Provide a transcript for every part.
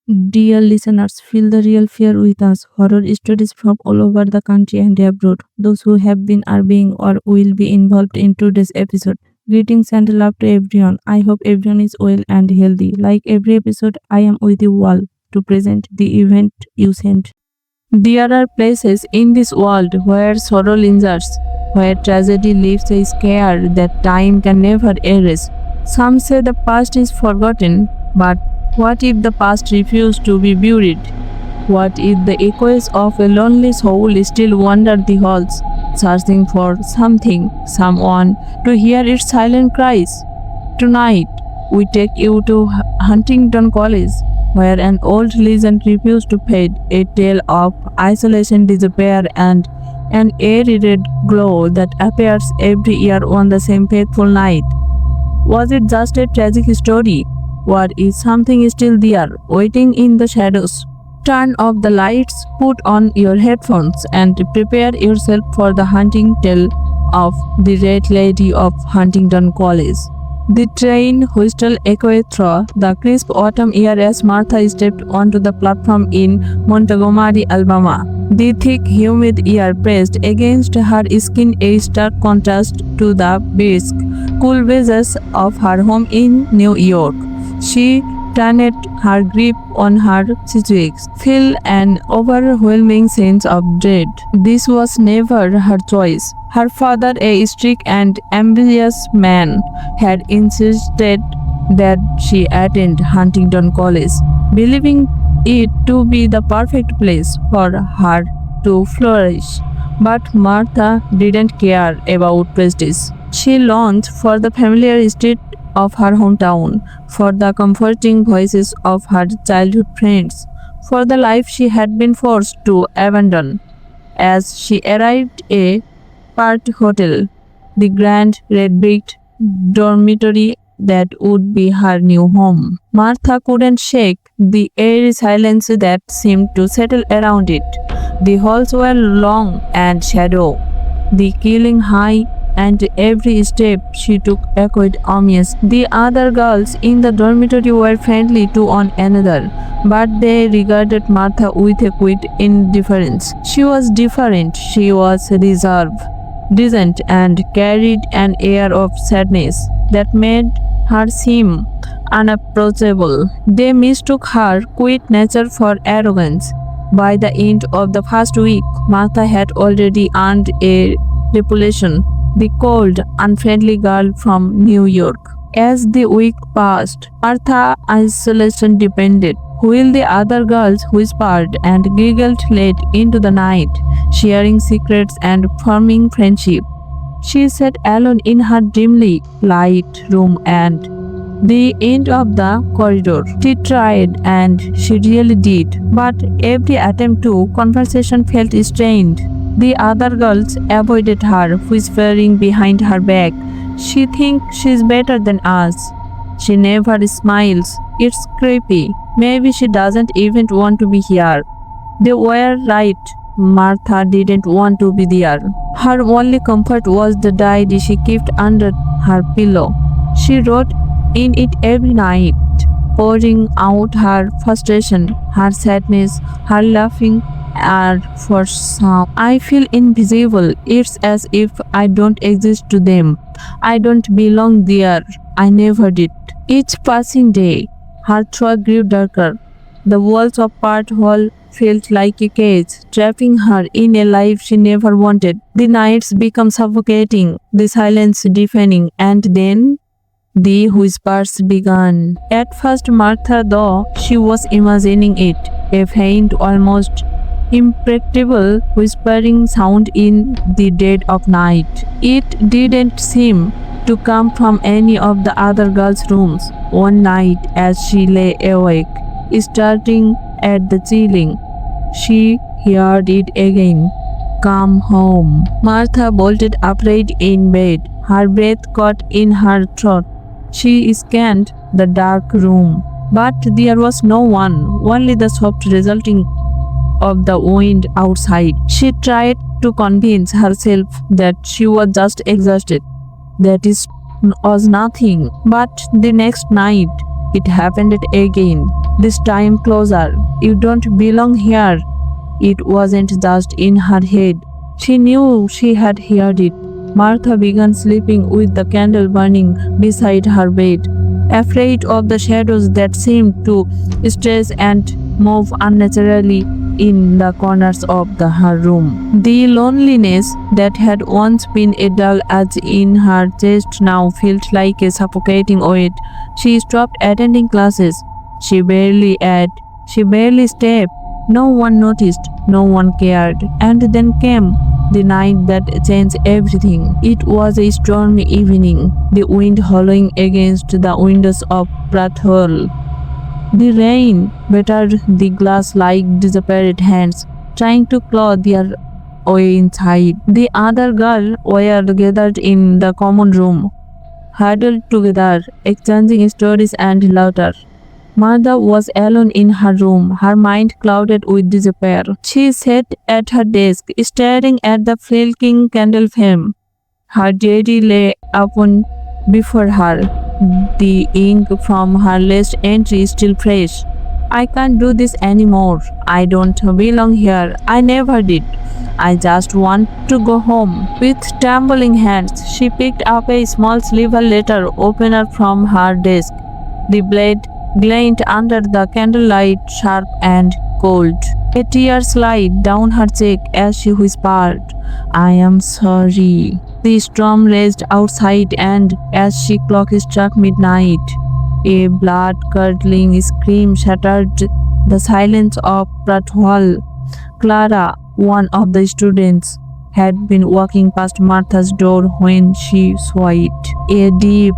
Dear listeners, feel the real fear with us. Horror stories from all over the country and abroad. Those who have been, are being, or will be involved in today's episode. Greetings and love to everyone. I hope everyone is well and healthy. Like every episode, I am with you all to present the event you sent. There are places in this world where sorrow lingers, where tragedy leaves a scar that time can never erase. Some say the past is forgotten, but what if the past refused to be buried? What if the echoes of a lonely soul still wander the halls, searching for something, someone to hear its silent cries? Tonight, we take you to Huntington College, where an old legend refused to fade, a tale of isolation, despair, and an eerie red glow that appears every year on the same fateful night. Was it just a tragic story? Or is something still there, waiting in the shadows? Turn off the lights, put on your headphones, and prepare yourself for the haunting tale of the Red Lady of Huntington College. The train whistle echoed through the crisp autumn air as Martha stepped onto the platform in Montgomery, Alabama. The thick, humid air pressed against her skin, a stark contrast to the brisk, cool breezes of her home in New York. She tightened her grip on her cheeks, felt an overwhelming sense of dread. This was never her choice. Her father, a strict and ambitious man, had insisted that she attend Huntington College, believing it to be the perfect place for her to flourish. But Martha didn't care about prestige. She longed for the familiar street of her hometown, for the comforting voices of her childhood friends, for the life she had been forced to abandon. As she arrived at Park Hotel, the grand red brick dormitory that would be her new home, Martha couldn't shake the airy silence that seemed to settle around it. The halls were long and shallow, the ceiling high, and every step she took echoed ominous. The other girls in the dormitory were friendly to one another, but they regarded Martha with a quiet indifference. She was different, she was reserved, distant, and carried an air of sadness that made her seem unapproachable. They mistook her quiet nature for arrogance. By the end of the first week, Martha had already earned a reputation, the cold, unfriendly girl from New York. As the week passed, Martha's isolation deepened, while the other girls whispered and giggled late into the night, sharing secrets and forming friendship. She sat alone in her dimly light room and the end of the corridor. She tried, and she really did, but every attempt to conversation felt strained. The other girls avoided her, whispering behind her back, "She thinks she's better than us. She never smiles. It's creepy. Maybe she doesn't even want to be here." They were right. Martha didn't want to be there. Her only comfort was the diary she kept under her pillow. She wrote in it every night, pouring out her frustration, her sadness, her laughing, and for some, "I feel invisible. It's as if I don't exist to them. I don't belong there. I never did." Each passing day, her throat grew darker. The walls of Part Hall felt like a cage, trapping her in a life she never wanted. The nights became suffocating, the silence deafening, and then the whispers began. At first, Martha thought she was imagining it, a faint, almost imperceptible whispering sound in the dead of night. It didn't seem to come from any of the other girls' rooms. One night, as she lay awake, staring at the ceiling, she heard it again. "Come home." Martha bolted upright in bed, her breath caught in her throat. She scanned the dark room, but there was no one, only the soft resulting of the wind outside. She tried to convince herself that she was just exhausted, that it was nothing. But the next night, It happened again, this time closer. You don't belong here. It wasn't just in her head. She knew she had heard it. Martha began sleeping with the candle burning beside her bed, afraid of the shadows that seemed to stretch and move unnaturally in the corners of her room. The loneliness that had once been a dull edge in her chest now felt like a suffocating weight. She stopped attending classes. She barely ate. She barely slept. No one noticed, no one cared. And then came the night that changed everything. It was a stormy evening, the wind howling against the windows of Pratt Hall. The rain battered the glass like desperate hands, trying to claw their way inside. The other girls were gathered in the common room, huddled together, exchanging stories and laughter. Martha was alone in her room, her mind clouded with despair. She sat at her desk, staring at the flickering candle flame. Her diary lay open before her, the ink from her last entry still fresh. I can't do this anymore. I don't belong here. I never did. I just want to go home. With trembling hands, she picked up a small silver letter opener from her desk. The blade gleamed under the candlelight, sharp and cold. A tear slid down her cheek as she whispered, I am sorry. The storm raged outside, and as she clock struck midnight, a blood-curdling scream shattered the silence of Pratt Hall. Clara, one of the students, had been walking past Martha's door when she saw it. A deep,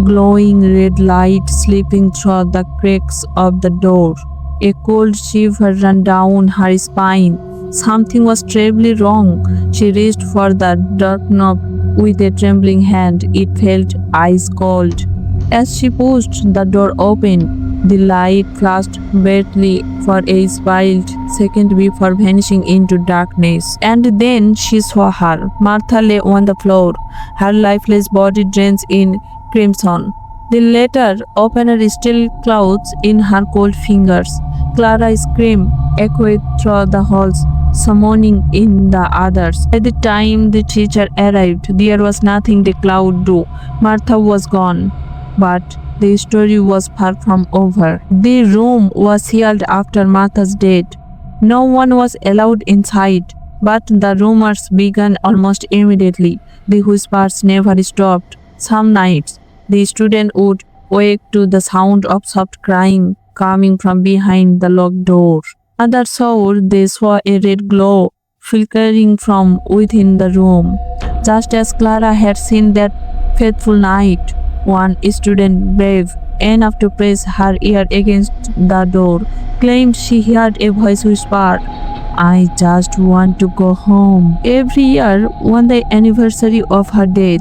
glowing red light slipping through the cracks of the door. A cold shiver ran down her spine. Something was terribly wrong. She reached for the doorknob with a trembling hand. It felt ice cold. As she pushed the door open, the light flashed brightly for a split second before vanishing into darkness. And then she saw her. Martha lay on the floor, her lifeless body drenched in crimson. The letter opener still clouds in her cold fingers. Clara's scream echoed through the halls, summoning in the others. By the time the teacher arrived, there was nothing the cloud do. Martha was gone, but the story was far from over. The room was sealed after Martha's death. No one was allowed inside, but the rumors began almost immediately. The whispers never stopped. Some nights, the student would wake to the sound of soft crying coming from behind the locked door. Others saw a red glow flickering from within the room, just as Clara had seen that fateful night. One student, brave enough to press her ear against the door, claimed she heard a voice whisper, I just want to go home. Every year, on the anniversary of her death,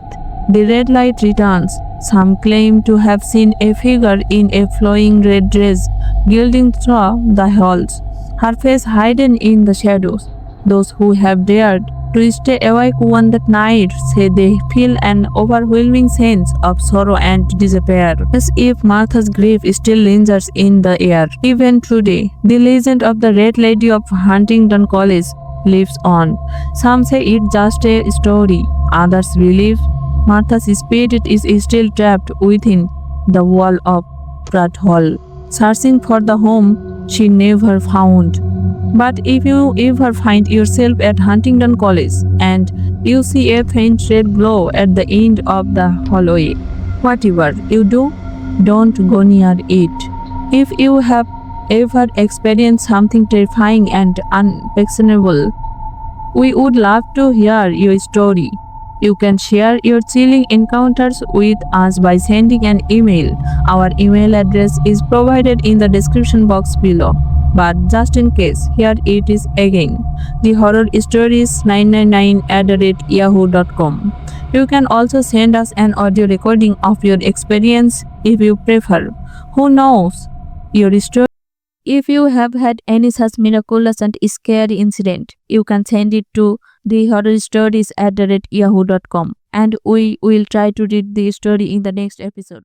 the red light returns. Some claim to have seen a figure in a flowing red dress gliding through the halls, her face hidden in the shadows. Those who have dared to stay awake on that night say they feel an overwhelming sense of sorrow and despair, as if Martha's grief still lingers in the air. Even today, the legend of the Red Lady of Huntingdon College lives on. Some say it's just a story, others believe Martha's spirit is still trapped within the wall of Pratt Hall, searching for the home she never found. But if you ever find yourself at Huntingdon College and you see a faint red glow at the end of the hallway, whatever you do, don't go near it. If you have ever experienced something terrifying and unexplainable, we would love to hear your story. You can share your chilling encounters with us by sending an email. Our email address is provided in the description box below. But just in case, here it is again. The horror stories 999@yahoo.com. You can also send us an audio recording of your experience if you prefer. Who knows? Your story. If you have had any such miraculous and scary incident, you can send it to thehorrorstories@yahoo.com, and we will try to read the story in the next episode.